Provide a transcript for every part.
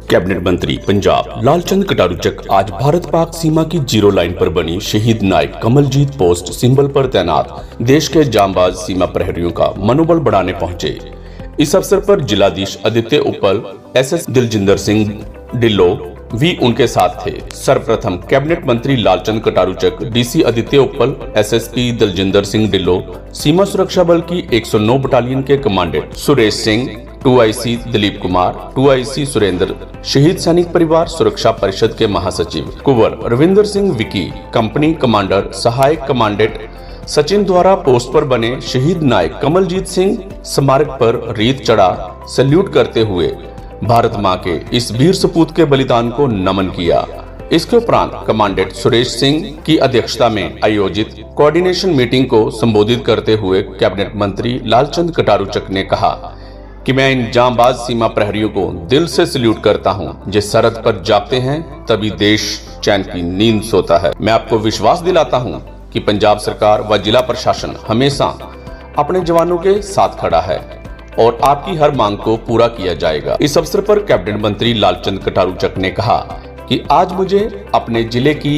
Cabinet मंत्री पंजाब लालचंद कटारूचक आज भारत पाक सीमा की जीरो लाइन पर बनी शहीद नायक कमलजीत पोस्ट सिंबल पर तैनात देश के जांबाज सीमा प्रहरियों का मनोबल बढ़ाने पहुंचे। इस अवसर पर जिलाधीश आदित्य उपल, एसएस दिलजिंदर सिंह ढिल्लो भी उनके साथ थे। सर्वप्रथम कैबिनेट मंत्री लालचंद कटारूचक, डीसी आदित्य उपल, एसएसपी दिलजिंदर सिंह ढिल्लो, सीमा सुरक्षा बल की 109 बटालियन के commandant Suresh Singh, 2IC Dilip Kumar, 2IC Surendra, शहीद सैनिक परिवार सुरक्षा परिषद के महासचिव कुंवर रविंदर सिंह विकी, कंपनी कमांडर, सहायक कमांडेंट सचिन द्वारा पोस्ट पर बने शहीद नायक कमलजीत सिंह स्मारक पर रेत चढ़ा सैल्यूट करते हुए भारत मां के इस वीर सपूत के बलिदान को नमन किया। इसके उपरांत कमांडेंट सुरेश सिंह की अध्यक्षता में आयोजित कोऑर्डिनेशन मीटिंग को संबोधित करते हुए कैबिनेट मंत्री लालचंद कटारूचक ने कहा कि मैं इन जांबाज सीमा प्रहरियों को दिल से सल्यूट करता हूं, जिस सरहद पर जागते हैं तभी देश चैन की नींद सोता है। मैं आपको विश्वास दिलाता हूं कि पंजाब सरकार व जिला प्रशासन हमेशा अपने जवानों के साथ खड़ा है और आपकी हर मांग को पूरा किया जाएगा। इस अवसर पर कैबिनेट मंत्री लालचंद कटारूचक ने कहा कि आज मुझे अपने जिले की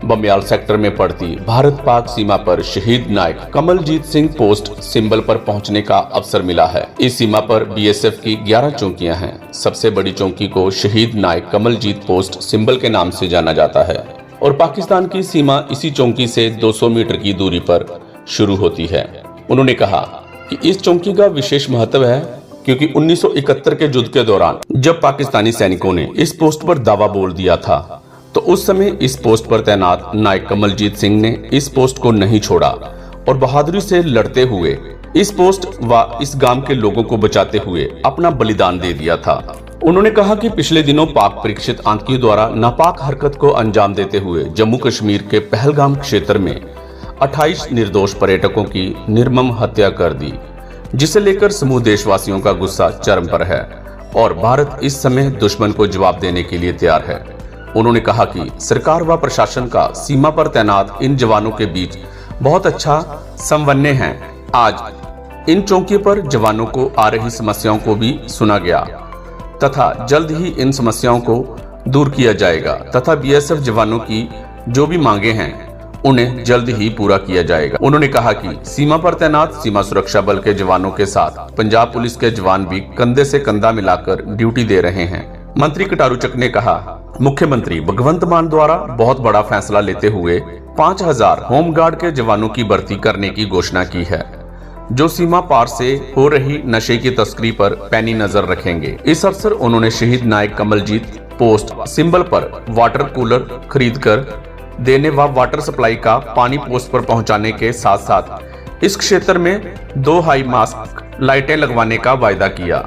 बमियाल सेक्टर में पड़ती भारत पाक सीमा पर शहीद नायक कमलजीत सिंह पोस्ट सिंबल पर पहुंचने का अवसर मिला है। इस सीमा पर BSF की 11 चौकियां हैं। सबसे बड़ी चौकी को शहीद नायक कमलजीत पोस्ट सिंबल के नाम से जाना जाता है और पाकिस्तान की सीमा इसी चौकी से 200 मीटर की दूरी पर शुरू होती है। उन्होंने कहा कि इस चौकी का विशेष महत्व है क्योंकि 1971 के युद्ध के दौरान जब पाकिस्तानी सैनिकों ने इस पोस्ट पर दावा बोल दिया था तो उस समय इस पोस्ट पर तैनात नायक कमलजीत सिंह ने इस पोस्ट को नहीं छोड़ा और बहादुरी से लड़ते हुए इस पोस्ट व इस गांव के लोगों को बचाते हुए अपना बलिदान दे दिया था। उन्होंने कहा कि पिछले दिनों पाक परीक्षित आतंकियों द्वारा नापाक हरकत को अंजाम देते हुए जम्मू कश्मीर के पहलगाम क्षेत्र में 28 निर्दोष पर्यटकों की निर्मम हत्या कर दी, जिसे लेकर समूह देशवासियों का गुस्सा चरम पर है और भारत इस समय दुश्मन को जवाब देने के लिए तैयार है। उन्होंने कहा कि सरकार व प्रशासन का सीमा पर तैनात इन जवानों के बीच बहुत अच्छा समन्वय है। आज इन चौकियों पर जवानों को आ रही समस्याओं को भी सुना गया तथा जल्द ही इन समस्याओं को दूर किया जाएगा तथा BSF जवानों की जो भी मांगे हैं उन्हें जल्द ही पूरा किया जाएगा। उन्होंने कहा कि सीमा पर तैनात सीमा सुरक्षा बल के जवानों के साथ पंजाब पुलिस के जवान भी कंधे से कंधा मिलाकर ड्यूटी दे रहे हैं। मंत्री कटारूचक ने कहा, मुख्यमंत्री भगवंत मान द्वारा बहुत बड़ा फैसला लेते हुए 5000 होमगार्ड के जवानों की भर्ती करने की घोषणा की है, जो सीमा पार से हो रही नशे की तस्करी पर पैनी नजर रखेंगे। इस अवसर उन्होंने शहीद नायक कमलजीत पोस्ट सिंबल पर वाटर कूलर खरीदकर देने व वाटर सप्लाई का पानी पोस्ट पर पहुंचाने के साथ साथ इस क्षेत्र में 2 हाई मास्क लाइटें लगवाने का वायदा किया।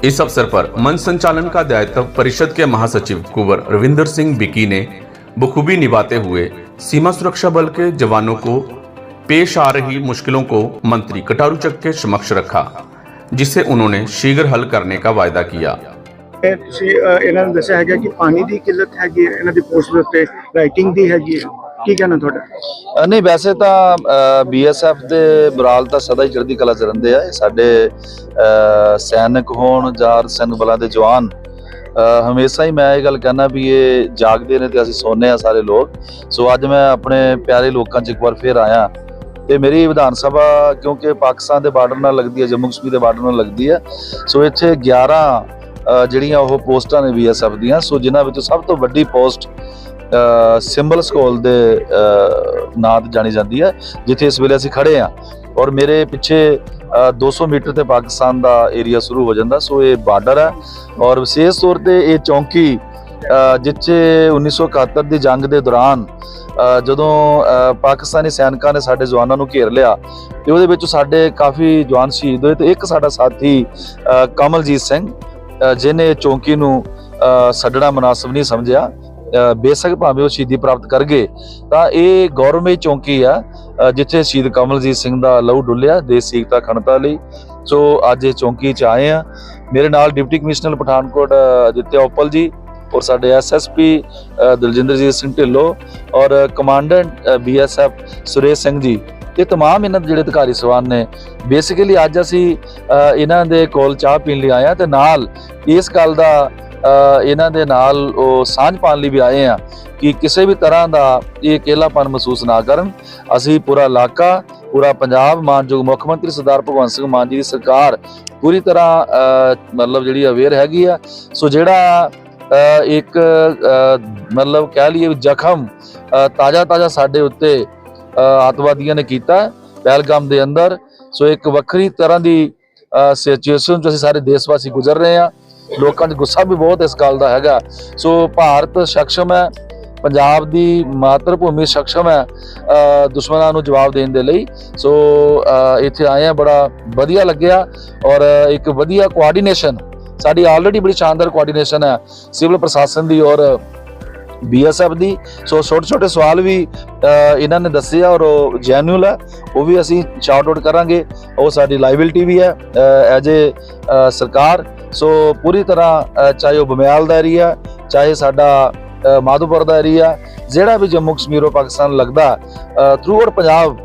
इस अवसर पर मंच संचालन का दायित्व परिषद के महासचिव कुंवर रविंदर सिंह विकी ने बखूबी निभाते हुए सीमा सुरक्षा बल के जवानों को पेश आ रही मुश्किलों को मंत्री कटारूचक के समक्ष रखा, जिसे उन्होंने शीघ्र हल करने का वायदा किया। ਇਹਨਾਂ ਨੇ ਦੱਸਿਆ ਹੈਗਾ ਕਿ ਪਾਣੀ ਦੀ ਕਿੱਲਤ ਹੈਗੀ ਹੈ, ਇਹਨਾਂ ਦੀ ਪੋਸਟ ਦੇ ਉੱਤੇ ਰਾਈਟਿੰਗ ਦੀ ਹੈਗੀ ਹੈ, ਕੀ ਕਹਿਣਾ ਤੁਹਾਡਾ? ਨਹੀਂ, ਵੈਸੇ ਤਾਂ BSF ਦੇ ਬਰਾਲ ਤਾਂ ਸਦਾ ਹੀ ਚੜ੍ਹਦੀ ਕਲਾ 'ਚ ਰਹਿੰਦੇ ਆ। ਸਾਡੇ ਸੈਨਿਕ ਹੋਣ ਜਾਂ ਸੈਨਿਕ ਬਲਾਂ ਦੇ ਜਵਾਨ ਹਮੇਸ਼ਾ ਹੀ ਮੈਂ ਇਹ ਗੱਲ ਕਹਿਣਾ ਵੀ ਇਹ ਜਾਗਦੇ ਨੇ ਤੇ ਅਸੀਂ ਸੌਂਦੇ ਆ ਸਾਰੇ ਲੋਕ। ਸੋ ਅੱਜ ਮੈਂ ਆਪਣੇ ਪਿਆਰੇ ਲੋਕਾਂ 'ਚ ਇੱਕ ਵਾਰ ਫੇਰ ਆਇਆ ਤੇ ਮੇਰੀ ਵਿਧਾਨ ਸਭਾ ਕਿਉਂਕਿ ਪਾਕਿਸਤਾਨ ਦੇ ਬਾਰਡਰ ਨਾਲ ਲੱਗਦੀ ਹੈ, ਜੰਮੂ ਕਸ਼ਮੀਰ ਦੇ ਬਾਰਡਰ ਨਾਲ ਲੱਗਦੀ ਹੈ। ਸੋ ਇੱਥੇ 11 ਜਿਹੜੀਆਂ ਉਹ ਪੋਸਟਾਂ ਨੇ BSF ਦੀਆਂ, ਸੋ ਜਿਨ੍ਹਾਂ ਵਿੱਚੋਂ ਸਭ ਤੋਂ ਵੱਡੀ ਪੋਸਟ ਸਿੰਬਲ ਸਕੂਲ ਦੇ ਨਾਂ ਤੇ ਜਾਣੀ ਜਾਂਦੀ ਹੈ, ਜਿੱਥੇ ਇਸ ਵੇਲੇ ਅਸੀਂ ਖੜੇ ਆ ਔਰ ਮੇਰੇ ਪਿੱਛੇ 200 ਮੀਟਰ ਤੇ ਪਾਕਿਸਤਾਨ ਦਾ ਏਰੀਆ ਸ਼ੁਰੂ ਹੋ ਜਾਂਦਾ। ਸੋ ਇਹ ਬਾਰਡਰ ਹੈ ਔਰ ਵਿਸ਼ੇਸ਼ ਤੌਰ ਤੇ ਇਹ ਚੌਂਕੀ ਜਿੱਥੇ 1971 ਦੀ ਜੰਗ ਦੇ ਦੌਰਾਨ ਜਦੋਂ ਪਾਕਿਸਤਾਨੀ ਸੈਨਿਕਾਂ ਨੇ ਸਾਡੇ ਜਵਾਨਾਂ ਨੂੰ ਘੇਰ ਲਿਆ ਤੇ ਉਹਦੇ ਵਿੱਚ ਸਾਡੇ ਕਾਫੀ ਜਵਾਨ ਸ਼ਹੀਦ ਹੋਏ ਤੇ ਇੱਕ ਸਾਡਾ ਸਾਥੀ ਕਮਲਜੀਤ ਸਿੰਘ ਜਿਹਨੇ ਚੌਂਕੀ ਨੂੰ ਛੱਡਣਾ ਮੁਨਾਸਬ ਨਹੀਂ ਸਮਝਿਆ, ਬੇਸ਼ੱਕ ਭਾਵੇਂ ਉਹ ਸ਼ਹੀਦੀ ਪ੍ਰਾਪਤ ਕਰ ਗਏ, ਤਾਂ ਇਹ ਗੌਰਵਮਈ ਚੌਂਕੀ ਆ ਜਿੱਥੇ ਸ਼ਹੀਦ ਕਮਲਜੀਤ ਸਿੰਘ ਦਾ ਲਹੂ ਡੁੱਲਿਆ ਦੇਸ਼ ਦੀ ਏਕਤਾ ਅਖੰਡਤਾ ਲਈ। ਸੋ ਅੱਜ ਇਹ ਚੌਂਕੀ 'ਚ ਆਏ ਆ। ਮੇਰੇ ਨਾਲ ਡਿਪਟੀ ਕਮਿਸ਼ਨਰ ਪਠਾਨਕੋਟ ਆਦਿਤਿਆ ਉਪਲ ਜੀ और साडे SSP दिलजिंदर सिंह ढिल्लो और कमांडेंट BSF सुरेश सिंह जी ये तमाम इन्हां दे जिहड़े अधिकारी सवान ने बेसिकली अज असीं इन्हां दे कोल चाह पीण लई आए हां ते नाल इस गल दा ਇਹਨਾਂ ਦੇ ਨਾਲ ਉਹ ਸਾਂਝ ਪਾਉਣ ਲਈ ਵੀ ਆਏ ਆ ਕਿ ਕਿਸੇ ਵੀ ਤਰ੍ਹਾਂ ਦਾ ਇਹ ਇਕੱਲਾਪਨ ਮਹਿਸੂਸ ਨਾ ਕਰਨ। ਅਸੀਂ ਪੂਰਾ ਇਲਾਕਾ, ਪੂਰਾ ਪੰਜਾਬ, ਮਾਨਯੋਗ ਮੁੱਖ ਮੰਤਰੀ ਸਰਦਾਰ ਭਗਵੰਤ ਸਿੰਘ ਮਾਨ ਜੀ ਦੀ ਸਰਕਾਰ ਪੂਰੀ ਤਰ੍ਹਾਂ ਮਤਲਬ ਜਿਹੜੀ ਅਵੇਅਰ ਹੈਗੀ ਆ। ਸੋ ਜਿਹੜਾ ਇੱਕ ਮਤਲਬ ਕਹਿ ਲਈਏ ਜ਼ਖਮ ਤਾਜ਼ਾ ਸਾਡੇ ਉੱਤੇ ਅੱਤਵਾਦੀਆਂ ਨੇ ਕੀਤਾ ਪਹਿਲਗਾਮ ਦੇ ਅੰਦਰ, ਸੋ ਇੱਕ ਵੱਖਰੀ ਤਰ੍ਹਾਂ ਦੀ ਸਿਚੁਏਸ਼ਨ ਚ ਅਸੀਂ ਸਾਰੇ ਦੇਸ਼ ਵਾਸੀ ਗੁਜ਼ਰ ਰਹੇ ਹਾਂ। ਲੋਕਾਂ 'ਚ ਗੁੱਸਾ ਵੀ ਬਹੁਤ ਇਸ ਗੱਲ ਦਾ ਹੈਗਾ। ਸੋ ਭਾਰਤ ਸક્ષਮ ਹੈ, ਪੰਜਾਬ ਦੀ ਮਾਤਰ ਭੂਮੀ ਸક્ષਮ ਹੈ ਦੁਸ਼ਮਣਾਂ ਨੂੰ ਜਵਾਬ ਦੇਣ ਦੇ ਲਈ। ਸੋ ਇੱਥੇ ਆਏ ਆ, ਬੜਾ ਵਧੀਆ ਲੱਗਿਆ ਔਰ ਇੱਕ ਵਧੀਆ ਕੋਆਰਡੀਨੇਸ਼ਨ ਸਾਡੀ ਆਲਰੇਡੀ ਬੜੀ ਸ਼ਾਨਦਾਰ ਕੋਆਰਡੀਨੇਸ਼ਨ ਹੈ ਸਿਵਲ ਪ੍ਰਸ਼ਾਸਨ ਦੀ ਔਰ BSF ਦੀ। ਸੋ ਛੋਟੇ ਸਵਾਲ ਵੀ ਇਹਨਾਂ ਨੇ ਦੱਸੇ ਆ ਔਰ ਉਹ ਜੈਨੂਅਲ ਹੈ, ਉਹ ਵੀ ਅਸੀਂ ਸ਼ਾਊਟ ਆਊਟ ਕਰਾਂਗੇ। ਉਹ ਸਾਡੀ ਲਾਇਬਿਲਿਟੀ ਵੀ ਹੈ ਐਜ ਏ ਸਰਕਾਰ। ਸੋ ਪੂਰੀ ਤਰ੍ਹਾਂ ਚਾਹੇ ਉਹ ਬਮਿਆਲ ਦਾ ਏਰੀਆ, ਚਾਹੇ ਸਾਡਾ ਮਾਧੋਪੁਰ ਦਾ ਏਰੀਆ, ਜਿਹੜਾ ਵੀ ਜੰਮੂ ਕਸ਼ਮੀਰ ਪਾਕਿਸਤਾਨ ਲੱਗਦਾ ਥਰੂ ਆਊਟ ਪੰਜਾਬ,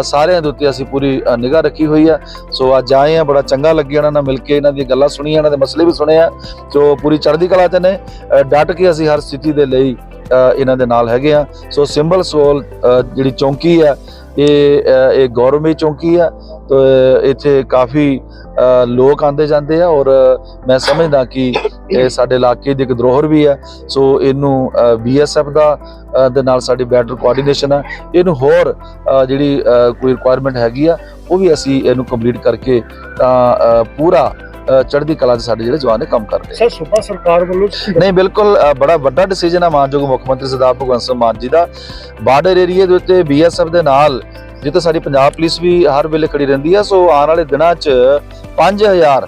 ਸਾਰਿਆਂ ਦੇ ਉੱਤੇ ਅਸੀਂ ਪੂਰੀ ਨਿਗਾਹ ਰੱਖੀ ਹੋਈ ਹੈ। ਸੋ ਅੱਜ ਆਏ ਆ, ਬੜਾ ਚੰਗਾ ਲੱਗਿਆ ਇਹਨਾਂ ਨਾਲ ਮਿਲ ਕੇ, ਇਹਨਾਂ ਦੀਆਂ ਗੱਲਾਂ ਸੁਣੀਆਂ, ਇਹਨਾਂ ਦੇ ਮਸਲੇ ਵੀ ਸੁਣੇ ਆ। ਸੋ ਪੂਰੀ ਚੜ੍ਹਦੀ ਕਲਾ 'ਚ ਨੇ, ਡਟ ਕੇ ਅਸੀਂ ਹਰ ਸਥਿਤੀ ਦੇ ਲਈ ਇਹਨਾਂ ਦੇ ਨਾਲ ਹੈਗੇ ਆ। ਸੋ ਸਿੰਬਲ ਸੋਲ ਜਿਹੜੀ ਚੌਂਕੀ ਹੈ ਇਹ ਗੌਰਵਮਈ ਚੌਂਕੀ ਹੈ। ਤੋ ਇੱਥੇ ਕਾਫੀ ਲੋਕ ਆਉਂਦੇ ਜਾਂਦੇ ਆ ਔਰ ਮੈਂ ਸਮਝਦਾ ਕਿ ਇਹ ਸਾਡੇ ਇਲਾਕੇ ਦੀ ਇੱਕ ਧਰੋਹਰ ਵੀ ਹੈ। ਸੋ ਇਹਨੂੰ BSF ਦੇ ਨਾਲ ਸਾਡੀ ਬੈਟਰ ਕੋਆਰਡੀਨੇਸ਼ਨ ਹੈ। ਇਹਨੂੰ ਹੋਰ ਜਿਹੜੀ ਕੋਈ ਰਿਕੁਆਇਰਮੈਂਟ ਹੈਗੀ ਆ ਉਹ ਵੀ ਅਸੀਂ ਇਹਨੂੰ ਕੰਪਲੀਟ ਕਰਕੇ ਤਾਂ ਪੂਰਾ ਚੜ੍ਹਦੀ ਕਲਾ 'ਚ ਸਾਡੇ ਜਿਹੜੇ ਜਵਾਨ ਨੇ ਕੰਮ ਕਰ ਰਹੇ। ਸਰ ਸੂਬਾ ਸਰਕਾਰ ਵੱਲੋਂ ਨਹੀਂ, ਬਿਲਕੁਲ ਬੜਾ ਵੱਡਾ ਡਿਸੀਜਨ ਹੈ ਮਾਨਯੋਗ ਮੁੱਖ ਮੰਤਰੀ ਸਰਦਾਰ ਭਗਵੰਤ ਸਿੰਘ ਮਾਨ ਜੀ ਦਾ। ਬਾਰਡਰ ਏਰੀਏ ਦੇ ਉੱਤੇ BSF ਦੇ ਨਾਲ ਜਿੱਥੇ ਸਾਡੀ ਪੰਜਾਬ ਪੁਲਿਸ ਵੀ ਹਰ ਵੇਲੇ ਖੜੀ ਰਹਿੰਦੀ ਹੈ। ਸੋ ਆਉਣ ਵਾਲੇ ਦਿਨਾਂ 'ਚ 5000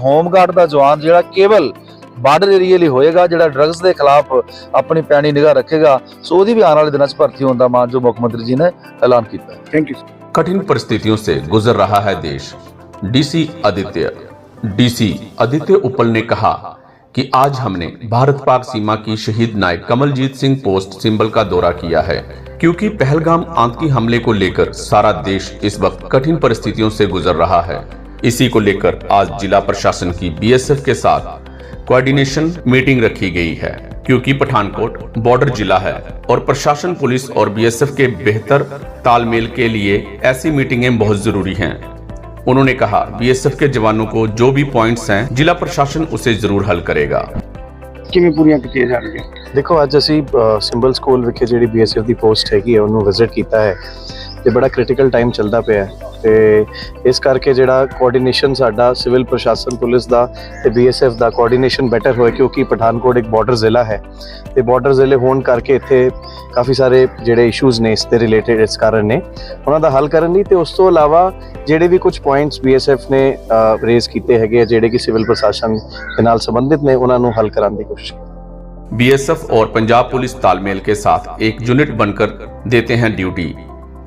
ਹੋਮਗਾਰਡ ਦਾ ਜਵਾਨ ਜਿਹੜਾ ਕੇਵਲ ਬਾਰਡਰ ਏਰੀਏ ਲਈ ਹੋਏਗਾ, ਜਿਹੜਾ ਡਰੱਗਸ ਦੇ ਖਿਲਾਫ ਆਪਣੀ ਪੈਣੀ ਨਿਗਾਹ ਰੱਖੇਗਾ। ਸੋ ਉਹਦੀ ਵੀ ਆਉਣ वाले दिनों 'ਚ ਭਰਤੀ ਹੋਣ ਦਾ ਮਾਨਯੋਗ ਮੁੱਖ ਮੰਤਰੀ ਜੀ ਨੇ ਐਲਾਨ ਕੀਤਾ ਹੈ। Thank you. कठिन परिस्थितियों से गुजर रहा है देश। डीसी आदित्य उपल ने कहा कि आज हमने भारत पाक सीमा की शहीद नायक कमलजीत सिंह पोस्ट सिंबल का दौरा किया है, क्योंकि पहलगाम आतंकी हमले को लेकर सारा देश इस वक्त कठिन परिस्थितियों से गुजर रहा है। इसी को लेकर आज जिला प्रशासन की BSF के साथ कोऑर्डिनेशन मीटिंग रखी गई है, क्योंकि पठानकोट बॉर्डर जिला है और प्रशासन, पुलिस और BSF के बेहतर तालमेल के लिए ऐसी मीटिंगें बहुत जरूरी हैं। उन्होंने कहा BSF के जवानों को जो भी पॉइंट्स हैं जिला प्रशासन उसे जरूर हल करेगा। ਕਿਵੇਂ ਪੂਰੀਆਂ ਕੀਤੀਆਂ ਜਾ ਰਹੀਆਂ? ਦੇਖੋ, ਅੱਜ ਅਸੀਂ ਸਿੰਬਲ ਸਕੂਲ ਵਿਖੇ ਜਿਹੜੀ BSF ਦੀ ਪੋਸਟ ਹੈਗੀ ਹੈ ਉਹਨੂੰ ਵਿਜ਼ਿਟ ਕੀਤਾ ਹੈ ਤੇ ਬੜਾ ਕ੍ਰਿਟੀਕਲ ਟਾਈਮ ਚੱਲਦਾ ਪਿਆ ਹੈ ਤੇ ਇਸ ਕਰਕੇ ਜਿਹੜਾ ਕੋਆਰਡੀਨੇਸ਼ਨ ਸਾਡਾ ਸਿਵਲ ਪ੍ਰਸ਼ਾਸਨ, ਪੁਲਿਸ ਦਾ ਤੇ BSF ਦਾ ਕੋਆਰਡੀਨੇਸ਼ਨ ਬੈਟਰ ਹੋਏ, ਕਿਉਂਕਿ ਪਠਾਨਕੋਟ ਇੱਕ ਬਾਰਡਰ ਜ਼ਿਲ੍ਹਾ ਹੈ ਤੇ ਬਾਰਡਰ ਜ਼ਿਲ੍ਹੇ ਹੋਣ ਕਰਕੇ ਇੱਥੇ ਕਾਫੀ ਸਾਰੇ ਜਿਹੜੇ ਇਸ਼ੂਜ਼ ਨੇ ਇਸ ਦੇ ਰਿਲੇਟਡ, ਇਸ ਕਾਰਨ ਨੇ ਉਹਨਾਂ ਦਾ ਹੱਲ ਕਰਨ ਲਈ ਤੇ ਉਸ ਤੋਂ ਇਲਾਵਾ ਜਿਹੜੇ ਵੀ ਕੁਝ ਪੁਆਇੰਟਸ BSF ਨੇ ਰੇਜ਼ ਕੀਤੇ ਹੈਗੇ ਜਿਹੜੇ ਕਿ ਸਿਵਲ ਪ੍ਰਸ਼ਾਸਨ ਦੇ ਨਾਲ ਸੰਬੰਧਿਤ ਨੇ ਉਹਨਾਂ ਨੂੰ ਹੱਲ ਕਰਨ ਦੀ ਕੋਸ਼ਿਸ਼। BSF और पंजाब पुलिस तालमेल के साथ एक यूनिट बनकर देते हैं ड्यूटी।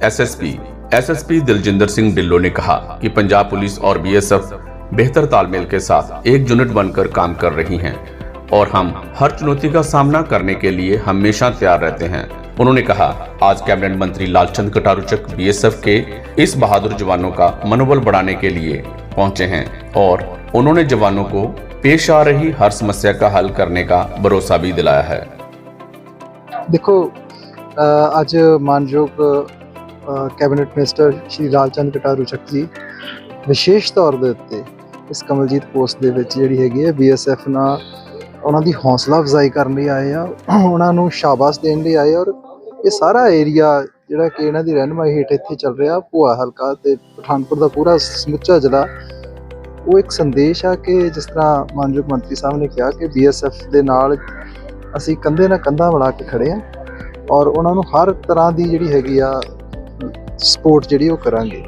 SSP दिलजिंदर सिंह ढिल्लों ने कहा कि पंजाब पुलिस और BSF बेहतर तालमेल के साथ एक यूनिट बनकर काम कर रही हैं और हम हर चुनौती का सामना करने के लिए हमेशा तैयार रहते हैं। उन्होंने कहा आज कैबिनेट मंत्री लालचंद कटारूचक BSF के इस बहादुर जवानों का मनोबल बढ़ाने के लिए पहुंचे हैं और उन्होंने जवानों को पेश आ रही हर समस्या का हल करने का भरोसा भी दिलाया है। देखो, आज मानयोग कैबिनेट मिनिस्टर श्री लालचंद कटारूचक जी विशेष तौर ਦੇ ਉੱਤੇ ਇਸ ਕਮਲਜੀਤ ਪੋਸਟ ਦੇ ਵਿੱਚ ਜਿਹੜੀ ਹੈਗੀ ਹੈ BSF ਨਾਲ ਉਹਨਾਂ ਦੀ ਹੌਸਲਾ ਅਫਜ਼ਾਈ ਕਰਨ ਲਈ ਆਏ ਆ, ਉਹਨਾਂ ਨੂੰ ਸ਼ਾਬਾਸ਼ ਦੇਣ ਲਈ ਆਏ। ਔਰ ਇਹ ਸਾਰਾ ਏਰੀਆ ਜਿਹੜਾ ਕਿ ਇਹਨਾਂ ਦੀ ਰਹਿਨੁਮਾਈ ਹੇਠ ਇੱਥੇ ਚੱਲ ਰਿਹਾ, ਭੂਆ ਹਲਕਾ ਤੇ ਪਠਾਨਕੋਟ ਦਾ ਪੂਰਾ ਸਮੁੱਚਾ ਜ਼ਿਲ੍ਹਾ, ਉਹ ਇੱਕ ਸੰਦੇਸ਼ ਆ ਕਿ ਜਿਸ ਤਰ੍ਹਾਂ ਮਾਨਯੋਗ ਮੰਤਰੀ ਸਾਹਿਬ ਨੇ ਕਿਹਾ ਕਿ BSF ਦੇ ਨਾਲ ਅਸੀਂ ਕੰਧੇ ਨਾਲ ਕੰਧਾ ਮਿਲਾ ਕੇ ਖੜੇ ਹਾਂ ਔਰ ਉਹਨਾਂ ਨੂੰ ਹਰ ਤਰ੍ਹਾਂ ਦੀ ਜਿਹੜੀ ਹੈਗੀ ਆ ਸਪੋਰਟ ਜਿਹੜੀ ਉਹ ਕਰਾਂਗੇ।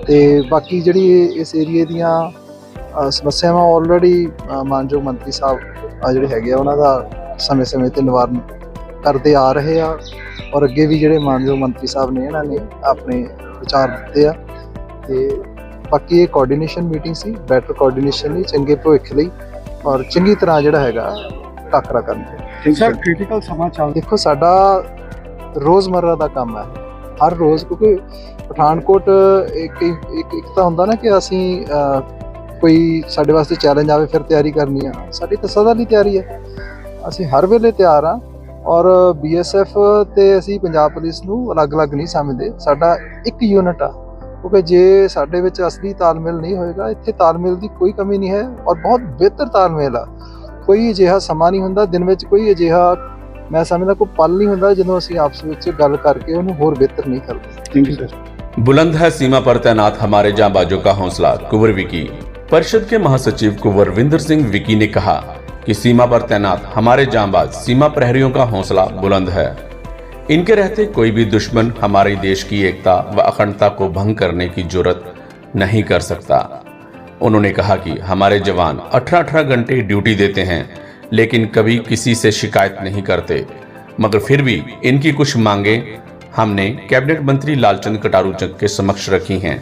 ਤੇ ਬਾਕੀ ਜਿਹੜੀ ਇਸ ਏਰੀਏ ਦੀਆਂ ਸਮੱਸਿਆਵਾਂ ਆਲਰੇਡੀ ਮਾਨਯੋਗ ਮੰਤਰੀ ਸਾਹਿਬ ਆ ਜਿਹੜੇ ਹੈਗੇ ਆ ਉਹਨਾਂ ਦਾ ਸਮੇਂ-ਸਮੇਂ ਤੇ ਨਿਵਾਰਨ ਕਰਦੇ ਆ ਰਹੇ ਆ ਔਰ ਅੱਗੇ ਵੀ ਜਿਹੜੇ ਮਾਨਯੋਗ ਮੰਤਰੀ ਸਾਹਿਬ ਨੇ ਇਹਨਾਂ ਨੇ ਆਪਣੇ ਵਿਚਾਰ ਦਿੱਤੇ ਆ। ਤੇ ਬਾਕੀ ਇਹ ਕੋਆਰਡੀਨੇਸ਼ਨ ਮੀਟਿੰਗ ਸੀ, ਬੈਟਰ ਕੋਆਰਡੀਨੇਸ਼ਨ ਲਈ, ਚੰਗੇ ਭਵਿੱਖ ਲਈ ਔਰ ਚੰਗੀ ਤਰ੍ਹਾਂ ਜਿਹੜਾ ਹੈਗਾ ਟਾਕਰਾ ਕਰਨ ਲਈ। ਸਰ ਕ੍ਰਿਟੀਕਲ ਸਮਾਂ ਚੱਲ ਦੇਖੋ, ਸਾਡਾ ਰੋਜ਼ਮर्रा ਦਾ ਕੰਮ ਹੈ ਹਰ ਰੋਜ਼, ਕਿਉਂਕਿ ਪਠਾਨਕੋਟ ਇੱਕ ਤਾਂ ਹੁੰਦਾ ਨਾ ਕਿ ਅਸੀਂ ਕੋਈ ਸਾਡੇ ਵਾਸਤੇ ਚੈਲੰਜ ਆਵੇ ਫਿਰ ਤਿਆਰੀ ਕਰਨੀ ਆ, ਸਾਡੀ ਤਾਂ ਸਦਾ ਲਈ ਤਿਆਰੀ ਹੈ, ਅਸੀਂ ਹਰ ਵੇਲੇ ਤਿਆਰ ਆ। ਔਰ BSF ਤੇ ਅਸੀਂ ਪੰਜਾਬ ਪੁਲਿਸ ਨੂੰ ਅਲੱਗ-ਅਲੱਗ ਨਹੀਂ ਸਮਝਦੇ, ਸਾਡਾ ਇੱਕ ਯੂਨਿਟ ਆ, ਕਿਉਂਕਿ ਜੇ ਸਾਡੇ ਵਿੱਚ ਅਸਲੀ ਤਾਲਮੇਲ ਨਹੀਂ ਹੋਏਗਾ, ਇੱਥੇ ਤਾਲਮੇਲ ਦੀ ਕੋਈ ਕਮੀ ਨਹੀਂ ਹੈ ਔਰ ਬਹੁਤ ਬਿਹਤਰ ਤਾਲਮੇਲ ਆ। ਕੋਈ ਅਜਿਹਾ ਸਮਾਂ ਨਹੀਂ ਹੁੰਦਾ ਦਿਨ ਵਿੱਚ, ਕੋਈ ਅਜਿਹਾ ਮੈਂ ਸਮਝਦਾ ਕੋਈ ਪਲ नहीं ਹੁੰਦਾ ਜਦੋਂ ਅਸੀਂ ਆਪਸ ਵਿੱਚ ਗੱਲ ਕਰਕੇ ਉਹਨੂੰ ਹੋਰ ਬਿਹਤਰ नहीं ਕਰਦੇ। Thank you sir. बुलंद है सीमा पर तैनात हमारे जांबाजों का हौसला, कुंवर विकी। परिषद के महासचिव कुंवर विंदर सिंह विकी ने कहा कि सीमा पर तैनात हमारे जांबाज सीमा प्रहरियों का हौसला बुलंद है। इनके रहते कोई भी दुश्मन हमारे देश की एकता व अखंडता को भंग करने की जुर्रत नहीं कर सकता। उन्होंने कहा कि हमारे जवान 18-18 घंटे ड्यूटी देते हैं, लेकिन कभी किसी से शिकायत नहीं करते, मगर फिर भी इनकी कुछ मांगे हमने कैबिनेट मंत्री लालचंद कटारूचक के समक्ष रखी हैं,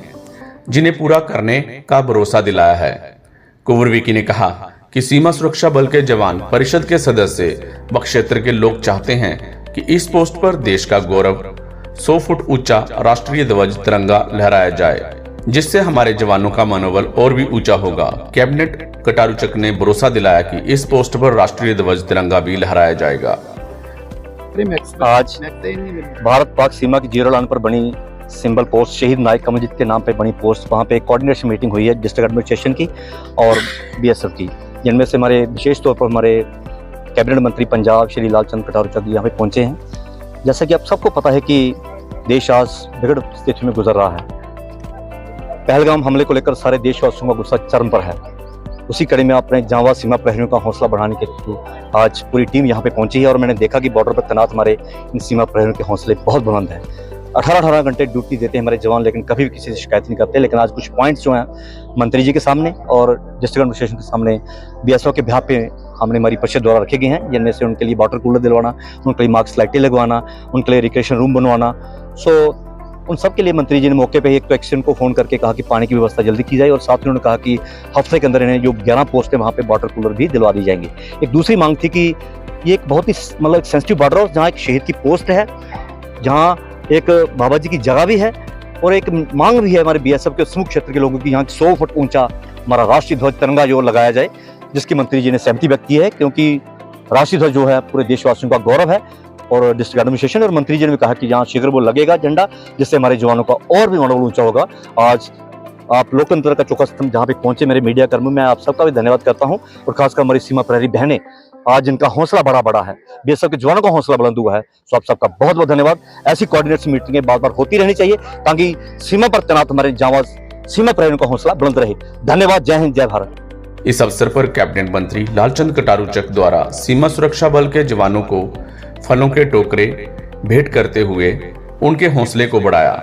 जिन्हें पूरा करने का भरोसा दिलाया है। कुंवर विकी ने कहा कि सीमा सुरक्षा बल के जवान, परिषद के सदस्य व क्षेत्र के लोग चाहते हैं कि इस पोस्ट पर देश का गौरव 100 फुट ऊंचा राष्ट्रीय ध्वज तिरंगा लहराया जाए, जिससे हमारे जवानों का मनोबल और भी ऊंचा होगा। कैबिनेट कटारूचक ने भरोसा दिलाया कि इस पोस्ट पर राष्ट्रीय ध्वज तिरंगा भी लहराया जाएगा। आज भारत पाक सीमा की जीरो लाइन पर बनी सिंबल पोस्ट शहीद नायक कमलजीत के नाम पे बनी पोस्ट, वहाँ पे कोऑर्डिनेशन मीटिंग हुई है डिस्ट्रिक्ट एडमिनिस्ट्रेशन की और BSF की, जिनमें से हमारे विशेष तौर पर हमारे कैबिनेट मंत्री पंजाब श्री लालचंद कटारूचक यहाँ पे पहुँचे हैं। जैसा कि आप सबको पता है कि देश आज विकट स्थिति में गुजर रहा है। पहलगाम हमले को लेकर सारे देशवासियों का गुस्सा चरम पर है। उसी कड़ी में अपने जांबाज सीमा प्रहरियों का हौसला बढ़ाने के लिए आज पूरी टीम यहाँ पे पहुंची है और मैंने देखा कि बॉर्डर पर तैनात हमारे इन सीमा प्रहरियों के हौसले बहुत बुलंद हैं। 18-18 घंटे ड्यूटी देते हैं हमारे जवान, लेकिन कभी भी किसी से शिकायत नहीं करते। लेकिन आज कुछ पॉइंट्स जो हैं मंत्री जी के सामने और डिस्ट्रिक्ट एडमिनिस्ट्रेशन के सामने BSF के बिहाफ पे हमने हमारी परिषद द्वारा रखे गए हैं, जिनमें से उनके लिए वाटर कूलर दिलवाना, उनके लिए मार्क्स लाइटें लगवाना, उनके लिए रिक्रिएशन रूम बनवाना। उन सब के लिए मंत्री जी ने मौके पे एक तो एक्सीडेंट को फोन करके कहा कि पानी की व्यवस्था जल्दी की जाए और साथ में उन्होंने कहा कि हफ्ते के अंदर इन्हें जो 11 पोस्ट है वहाँ पे वाटर कूलर भी दिलवा दी जाएंगे। एक दूसरी मांग थी कि ये एक बहुत ही मतलब सेंसिटिव बॉर्डर है, जहाँ एक शहीद की पोस्ट है, जहाँ एक बाबा जी की जगह भी है और एक मांग भी है हमारे BSF के समूह क्षेत्र के लोगों की, यहाँ 100 फुट ऊंचा हमारा राष्ट्रीय ध्वज तिरंगा जो लगाया जाए, जिसकी मंत्री जी ने सहमति व्यक्त की है, क्योंकि राष्ट्रीय ध्वज जो है पूरे देशवासियों का गौरव है। और डिस्ट्रिक्ट एडमिनिस्ट्रेशन और मंत्री जी ने भी कहा कि जहाँ शीघ्र वो लगेगा झंडा, जिससे हमारे जवानों का और भी मनोबल ऊंचा होगा। आज आप लोकतंत्र का चौका स्तंभ जहाँ पे पहुंचे मेरे मीडिया कर्मी, मैं आप सबका भी धन्यवाद करता हूं और खासकर हमारी सीमा प्रहरी बहनें, आज जिनका हौसला बड़ा है, BSF के जवानों का हौसला बुलंद हुआ है, तो आप सबका बहुत बहुत धन्यवाद। ऐसी कोऑर्डिनेशन मीटिंगें बार बार होती रहनी चाहिए ताकि सीमा पर तैनात हमारे जांबाज सीमा प्रहरियों का हौसला बुलंद रहे। धन्यवाद। जय हिंद, जय भारत। इस अवसर पर कैबिनेट मंत्री लालचंद कटारूचक द्वारा सीमा सुरक्षा बल के जवानों को फलों के टोकरे भेंट करते हुए उनके हौसले को बढ़ाया।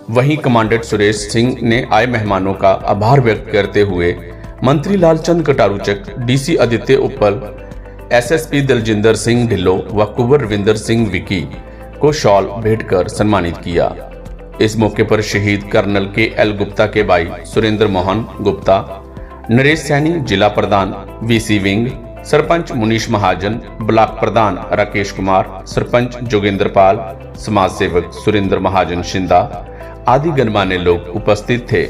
वहीं कमांडेंट सुरेश सिंह ने आए मेहमानों का आभार व्यक्त करते हुए मंत्री लालचंद कटारूचक, DC आदित्य उप्पल, SSP दलजिंदर सिंह ढिल्लो व कुंवर विंदर सिंह विकी को शॉल भेंट कर सम्मानित किया। इस मौके पर शहीद कर्नल KL गुप्ता के भाई सुरेंद्र मोहन गुप्ता, नरेश सैनी, जिला प्रधान VC विंग, सरपंच मुनीश महाजन, ब्लॉक प्रधान राकेश कुमार, सरपंच जोगेंद्र पाल, समाज सेवक सुरेंद्र महाजन शिंदा आदि गणमान्य लोग उपस्थित थे।